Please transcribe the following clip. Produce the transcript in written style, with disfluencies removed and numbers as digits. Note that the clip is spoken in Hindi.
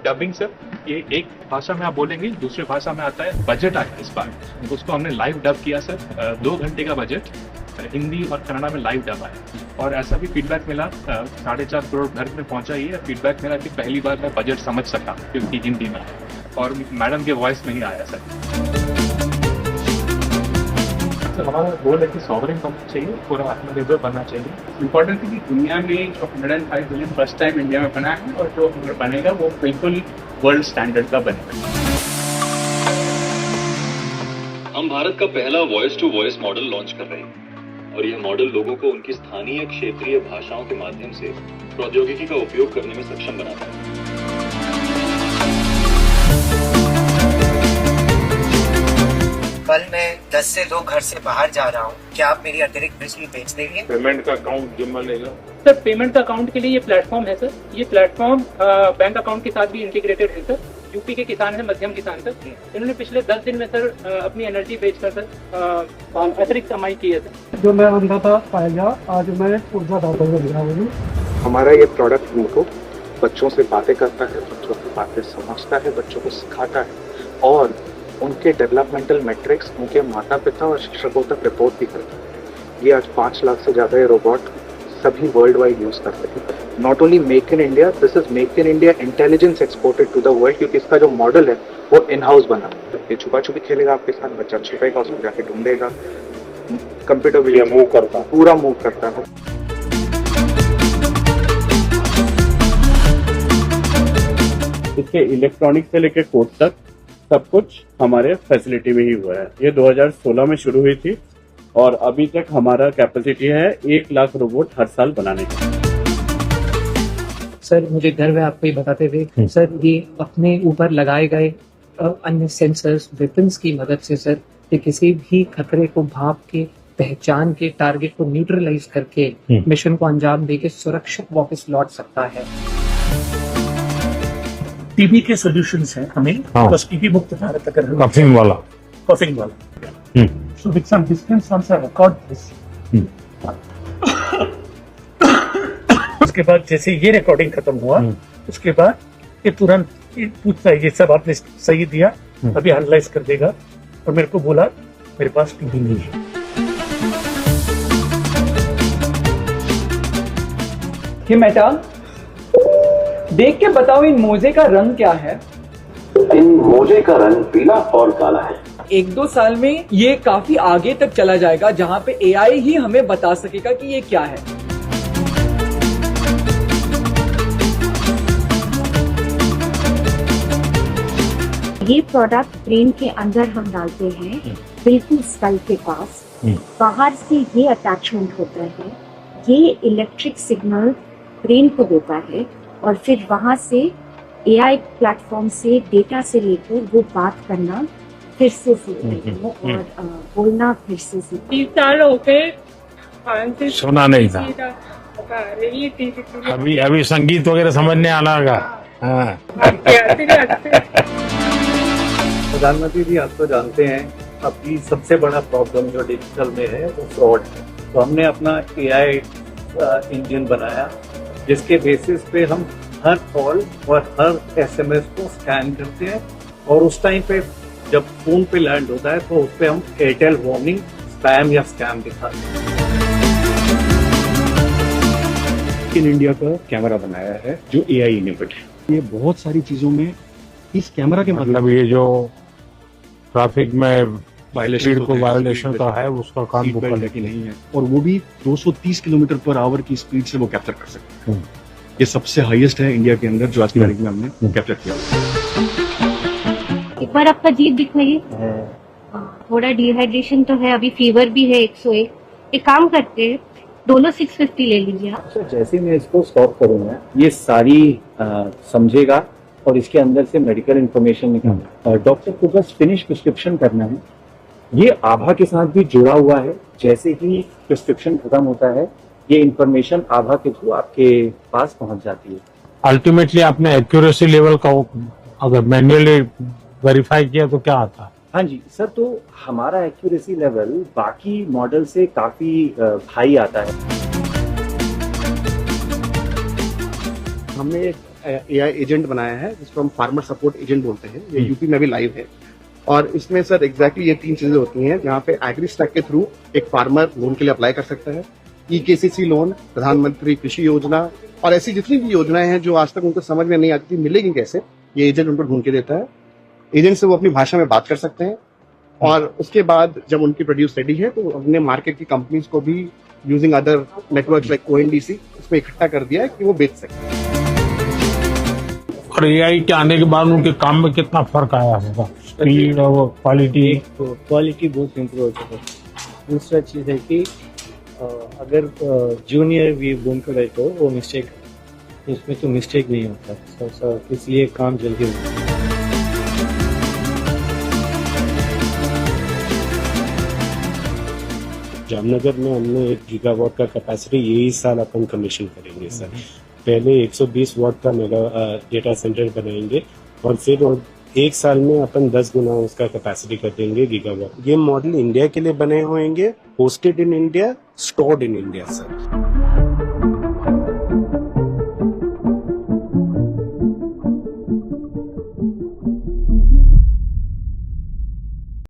डबिंग सर, ये एक भाषा में आप बोलेंगे, दूसरे भाषा में आता है। बजट आया इस बार, उसको हमने लाइव डब किया सर, 2 घंटे का बजट, हिंदी और कन्नड़ा में लाइव डब आया। और ऐसा भी फीडबैक मिला, 4.5 करोड़ घर में पहुंचा ही है फीडबैक मिला कि पहली बार मैं बजट समझ सका क्योंकि हिंदी में और मैडम के वॉइस में ही आया सर। हमारा गोल है कि सॉवरेन कंपनी चाहिए, पूरा आत्मनिर्भर बनना चाहिए। इम्पोर्टेंट है कि दुनिया में जो 105 बिलियन फर्स्ट टाइम इंडिया में बना है और जो बनेगा वो बिल्कुल वर्ल्ड स्टैंडर्ड का बनेगा। हम भारत का पहला voice to voice model launch कर रहे हैं और यह मॉडल लोगों को उनकी स्थानीय क्षेत्रीय भाषाओं के माध्यम से प्रौद्योगिकी का उपयोग करने में सक्षम बनाता है। कल मैं 10 से 2 घर से बाहर जा रहा हूँ, क्या आप मेरी अतिरिक्त बिजली बेच देंगे? पेमेंट का अकाउंट जिम्मा लेगा सर। पेमेंट का अकाउंट के लिए ये प्लेटफॉर्म है सर। ये प्लेटफॉर्म बैंक अकाउंट के साथ भी इंटीग्रेटेड है सर। यूपी के किसान है, मध्यम किसान सर, इन्होंने पिछले 10 दिन में सर अपनी एनर्जी बेचकर सर अतिरिक्त कमाई की है सर। जो मैं बंदा था पाएगा, आज मैं ऊर्जा दाता बन गया हूँ। हमारा ये प्रोडक्ट उनको बच्चों से बातें करता है, बच्चों की बातें समझता है, बच्चों को सिखाता है और उनके डेवलपमेंटल मैट्रिक्स उनके माता पिता और शिक्षकों तक रिपोर्ट भी करता है। ये आज 5 लाख से ज़्यादा ये रोबोट सभी वर्ल्ड वाइड यूज़ करते हैं। Not only make in India, this is make in India intelligence exported to the world, क्योंकि इसका जो मॉडल है वो इन हाउस बना। ये छुपा छुपी खेलेगा आपके साथ, बच्चा छुपेगा, उसको जाके ढूंढेगा, कंप्यूटर भी मूव करता है, पूरा मूव करता है। इसके इलेक्ट्रॉनिक से लेकर कोड तक सब कुछ हमारे फैसिलिटी में ही हुआ है। ये 2016 में शुरू हुई थी और अभी तक हमारा कैपेसिटी है 1 लाख रोबोट हर साल बनाने का। सर मुझे गर्व है आपको ये बताते हुए सर, ये अपने ऊपर लगाए गए अन्य सेंसर्स वेपन्स की मदद से सर ये किसी भी खतरे को भाप के, पहचान के, टारगेट को न्यूट्रलाइज करके मिशन को अंजाम देके सुरक्षित वापस लौट सकता है। टीबी के सॉल्यूशंस हैं हमें, बस टीबी मुक्त भारत अगर कफिंग वाला so with some distance also record this। उसके बाद जैसे ये रिकॉर्डिंग खत्म हुआ, उसके बाद ये तुरंत ये पूछता है ये सब आपने सही दिया, अभी एनालाइज कर देगा और मेरे को बोला मेरे पास टीबी नहीं है। ये मेटा देख के बताओ, इन मोजे का रंग क्या है? इन मोजे का रंग पीला और काला है। 1-2 साल में ये काफी आगे तक चला जाएगा जहां पे एआई ही हमें बता सकेगा कि ये क्या है। ये प्रोडक्ट ब्रेन के अंदर हम डालते हैं, बिल्कुल स्कल के पास। बाहर से ये अटैचमेंट होता है, ये इलेक्ट्रिक सिग्नल ब्रेन को देता है और फिर वहां से एआई प्लेटफॉर्म से डेटा से लेकर वो बात करना फिर से सीखते हैं और बोलना फिर से सीखते हैं। सुना नहीं था, अभी संगीत वगैरह समझने आना होगा। प्रधानमंत्री जी, आप तो जानते हैं अभी सबसे बड़ा प्रॉब्लम जो डिजिटल में है वो फ्रॉड है। तो हमने अपना एआई इंजन बनाया जिसके बेसिस पे हम हर कॉल और हर एसएमएस को स्कैन करते हैं और उस टाइम पे जब फोन पे लैंड होता है तो उस पे हम एयरटेल वार्निंग, स्पैम या स्कैम दिखाते हैं। इन इंडिया का कैमरा बनाया है जो एआई इनेबल्ड है। ये बहुत सारी चीजों में इस कैमरा के मतलब ये जो ट्रैफिक में वायलेशन का है उसका काम वो करने की नहीं है, और वो भी 230 किलोमीटर पर आवर की स्पीड से वो कैप्चर कर सकते हैं। ये सबसे हाईएस्ट है इंडिया के अंदर जो आज की तारीख में हमने कैप्चर किया। एक बार आपका जीभ दिखाइए, थोड़ा डिहाइड्रेशन तो है, अभी फीवर भी है 101। एक काम करते हैं, दोनों 650 ले लीजिए आप। तो जैसे मैं इसको स्टॉप करूंगा ये सारी समझेगा और इसके अंदर से मेडिकल इंफॉर्मेशन निकालना। डॉक्टर को बस फिनिश प्रिस्क्रिप्शन करना है। ये आभा के साथ भी जुड़ा हुआ है, जैसे ही प्रिस्क्रिप्शन खत्म होता है ये इंफॉर्मेशन आभा के थ्रू आपके पास पहुंच जाती है। अल्टीमेटली आपने एक्यूरेसी लेवल का अगर मैन्युअली वेरीफाई किया तो क्या आता है? हाँ जी सर, तो हमारा एक्यूरेसी लेवल बाकी मॉडल से काफी हाई आता है। हमने एक AI एजेंट बनाया है जिसको हम फार्मर सपोर्ट एजेंट बोलते हैं। ये यूपी में भी लाइव है और इसमें सर एग्जैक्टली ये 3 चीजें होती हैं जहाँ पे एग्री स्टैक के थ्रू एक फार्मर लोन के लिए अप्लाई कर सकता है, EKCC लोन, प्रधानमंत्री कृषि योजना और ऐसी जितनी भी योजनाएं हैं जो आज तक उनको समझ में नहीं आती थी मिलेगी कैसे, ये एजेंट उनको ढूंढ के देता है। एजेंट से वो अपनी भाषा में बात कर सकते हैं और उसके बाद जब उनकी प्रोड्यूस रेडी है तो हमने मार्केट की कंपनीज को भी using other networks like ONDC इसमें इकट्ठा कर दिया है कि वो बेच सकें। और AI के आने के बाद उनके काम में कितना फर्क आया होगा, स्पीड और क्वालिटी? क्वालिटी बहुत इम्प्रूव हो चुका है। दूसरा चीज़ है कि अगर जूनियर भी बूम करे तो वो मिस्टेक, उसमें तो मिस्टेक नहीं होता, इसलिए काम जल्दी होता है। जामनगर में हमने 1 गीगावाट का कैपेसिटी यही साल अपन कमीशन करेंगे सर। पहले 120 वाट का मेगा डेटा सेंटर बनाएंगे और फिर 1 साल में अपन 10 गुना उसका कैपेसिटी कर देंगे गीगावाट। ये मॉडल इंडिया के लिए बने होंगे, hosted in India, stored in India sir.